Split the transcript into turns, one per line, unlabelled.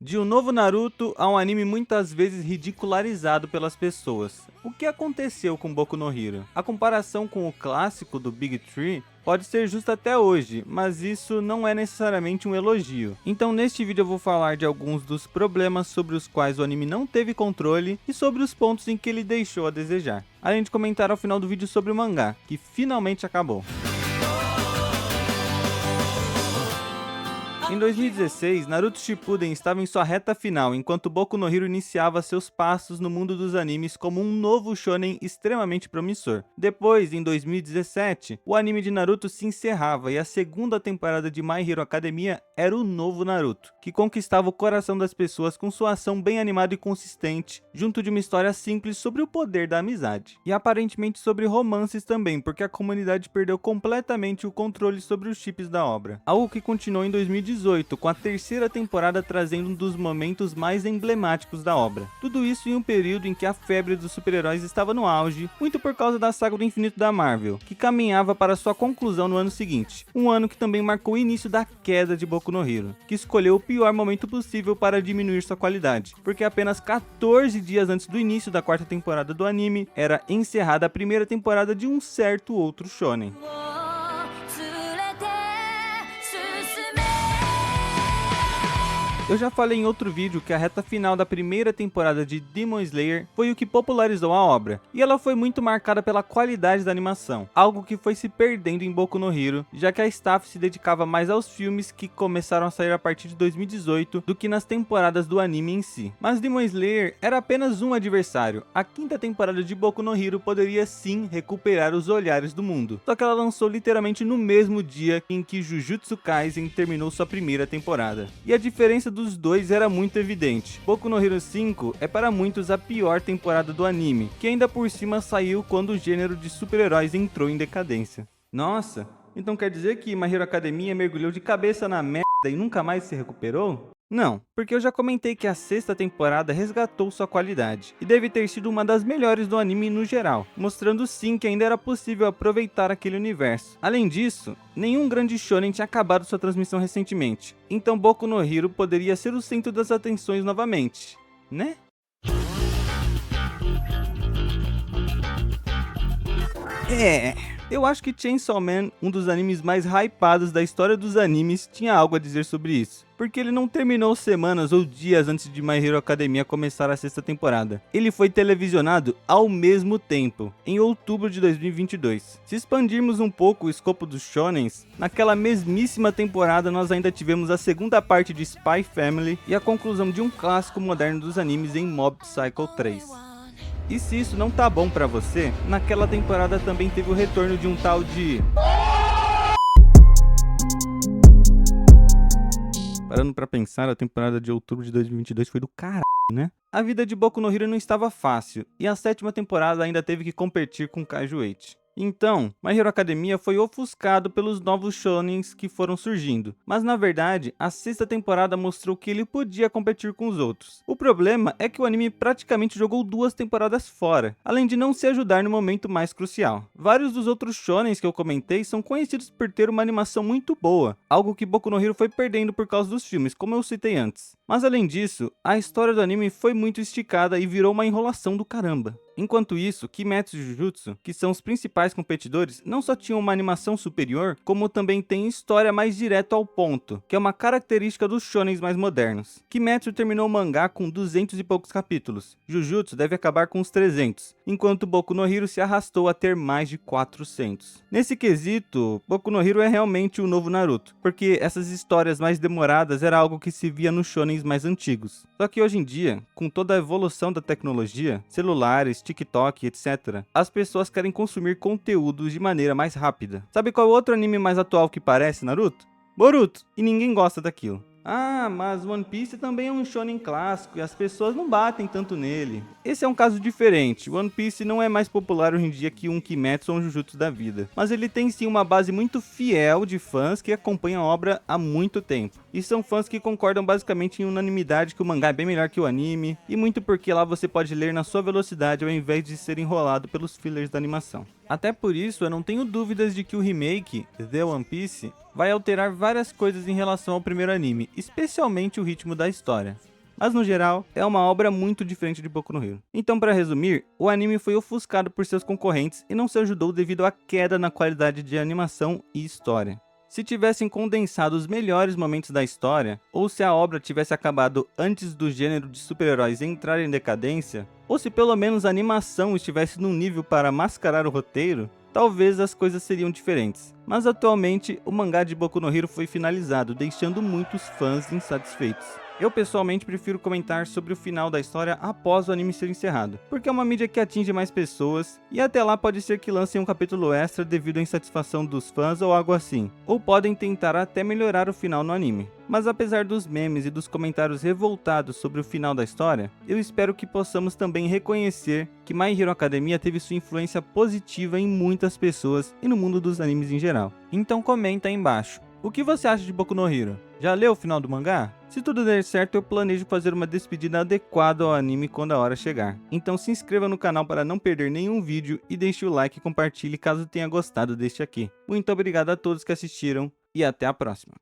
De um novo Naruto a um anime muitas vezes ridicularizado pelas pessoas. O que aconteceu com Boku no Hero? A comparação com o clássico do Big Tree pode ser justa até hoje, mas isso não é necessariamente um elogio. Então neste vídeo eu vou falar de alguns dos problemas sobre os quais o anime não teve controle e sobre os pontos em que ele deixou a desejar. Além de comentar ao final do vídeo sobre o mangá, que finalmente acabou. Em 2016, Naruto Shippuden estava em sua reta final, enquanto Boku no Hero iniciava seus passos no mundo dos animes como um novo shonen extremamente promissor. Depois, em 2017, o anime de Naruto se encerrava e a segunda temporada de My Hero Academia era o novo Naruto, que conquistava o coração das pessoas com sua ação bem animada e consistente, junto de uma história simples sobre o poder da amizade. E aparentemente sobre romances também, porque a comunidade perdeu completamente o controle sobre os chips da obra. Algo que continuou em 2018, com a terceira temporada trazendo um dos momentos mais emblemáticos da obra. Tudo isso em um período em que a febre dos super-heróis estava no auge, muito por causa da saga do infinito da Marvel, que caminhava para sua conclusão no ano seguinte. Um ano que também marcou o início da queda de Boku no Hero, que escolheu o pior momento possível para diminuir sua qualidade, porque apenas 14 dias antes do início da quarta temporada do anime, era encerrada a primeira temporada de um certo outro shonen. Eu já falei em outro vídeo que a reta final da primeira temporada de Demon Slayer foi o que popularizou a obra, e ela foi muito marcada pela qualidade da animação, algo que foi se perdendo em Boku no Hero, já que a staff se dedicava mais aos filmes que começaram a sair a partir de 2018 do que nas temporadas do anime em si. Mas Demon Slayer era apenas um adversário. A quinta temporada de Boku no Hero poderia sim recuperar os olhares do mundo, só que ela lançou literalmente no mesmo dia em que Jujutsu Kaisen terminou sua primeira temporada. E a diferença dos dois era muito evidente. Boku no Hero 5 é para muitos a pior temporada do anime, que ainda por cima saiu quando o gênero de super-heróis entrou em decadência. Nossa, então quer dizer que My Hero Academia mergulhou de cabeça na merda e nunca mais se recuperou? Não, porque eu já comentei que a sexta temporada resgatou sua qualidade, e deve ter sido uma das melhores do anime no geral, mostrando sim que ainda era possível aproveitar aquele universo. Além disso, nenhum grande shonen tinha acabado sua transmissão recentemente, então Boku no Hero poderia ser o centro das atenções novamente, né? Eu acho que Chainsaw Man, um dos animes mais hypados da história dos animes, tinha algo a dizer sobre isso. Porque ele não terminou semanas ou dias antes de My Hero Academia começar a sexta temporada. Ele foi televisionado ao mesmo tempo, em outubro de 2022. Se expandirmos um pouco o escopo dos shonens, naquela mesmíssima temporada nós ainda tivemos a segunda parte de Spy Family e a conclusão de um clássico moderno dos animes em Mob Psycho 3. E se isso não tá bom pra você, naquela temporada também teve o retorno de um tal de... Parando pra pensar, a temporada de outubro de 2022 foi do caralho, né? A vida de Boku no Hero não estava fácil, e a sétima temporada ainda teve que competir com Kaiju 8. Então, My Hero Academia foi ofuscado pelos novos shonens que foram surgindo, mas na verdade, a sexta temporada mostrou que ele podia competir com os outros. O problema é que o anime praticamente jogou 2 temporadas fora, além de não se ajudar no momento mais crucial. Vários dos outros shonens que eu comentei são conhecidos por ter uma animação muito boa, algo que Boku no Hero foi perdendo por causa dos filmes, como eu citei antes. Mas além disso, a história do anime foi muito esticada e virou uma enrolação do caramba. Enquanto isso, Kimetsu e Jujutsu, que são os principais competidores, não só tinham uma animação superior, como também tem história mais direto ao ponto, que é uma característica dos shonens mais modernos. Kimetsu terminou o mangá com 200 e poucos capítulos, Jujutsu deve acabar com uns 300, enquanto Boku no Hero se arrastou a ter mais de 400. Nesse quesito, Boku no Hero é realmente o novo Naruto, porque essas histórias mais demoradas era algo que se via nos shonens mais antigos. Só que hoje em dia, com toda a evolução da tecnologia, celulares, TikTok, etc., as pessoas querem consumir conteúdos de maneira mais rápida. Sabe qual outro anime mais atual que parece Naruto? Boruto! E ninguém gosta daquilo. Ah, mas One Piece também é um shonen clássico e as pessoas não batem tanto nele. Esse é um caso diferente. One Piece não é mais popular hoje em dia que um Kimetsu ou um Jujutsu da vida, mas ele tem sim uma base muito fiel de fãs que acompanham a obra há muito tempo. E são fãs que concordam basicamente em unanimidade que o mangá é bem melhor que o anime, e muito porque lá você pode ler na sua velocidade ao invés de ser enrolado pelos fillers da animação. Até por isso eu não tenho dúvidas de que o remake, The One Piece, vai alterar várias coisas em relação ao primeiro anime, especialmente o ritmo da história. mas no geral é uma obra muito diferente de Boku no Hero. Então, para resumir, o anime foi ofuscado por seus concorrentes e não se ajudou devido à queda na qualidade de animação e história. Se tivessem condensado os melhores momentos da história, ou se a obra tivesse acabado antes do gênero de super-heróis entrar em decadência, ou se pelo menos a animação estivesse num nível para mascarar o roteiro, talvez as coisas seriam diferentes. Mas atualmente, o mangá de Boku no Hero foi finalizado, deixando muitos fãs insatisfeitos. Eu pessoalmente prefiro comentar sobre o final da história após o anime ser encerrado, porque é uma mídia que atinge mais pessoas, e até lá pode ser que lancem um capítulo extra devido à insatisfação dos fãs ou algo assim, ou podem tentar até melhorar o final no anime. Mas apesar dos memes e dos comentários revoltados sobre o final da história, eu espero que possamos também reconhecer que My Hero Academia teve sua influência positiva em muitas pessoas e no mundo dos animes em geral. Então comenta aí embaixo. O que você acha de Boku no Hero? Já leu o final do mangá? Se tudo der certo, eu planejo fazer uma despedida adequada ao anime quando a hora chegar. Então se inscreva no canal para não perder nenhum vídeo e deixe o like e compartilhe caso tenha gostado deste aqui. Muito obrigado a todos que assistiram e até a próxima.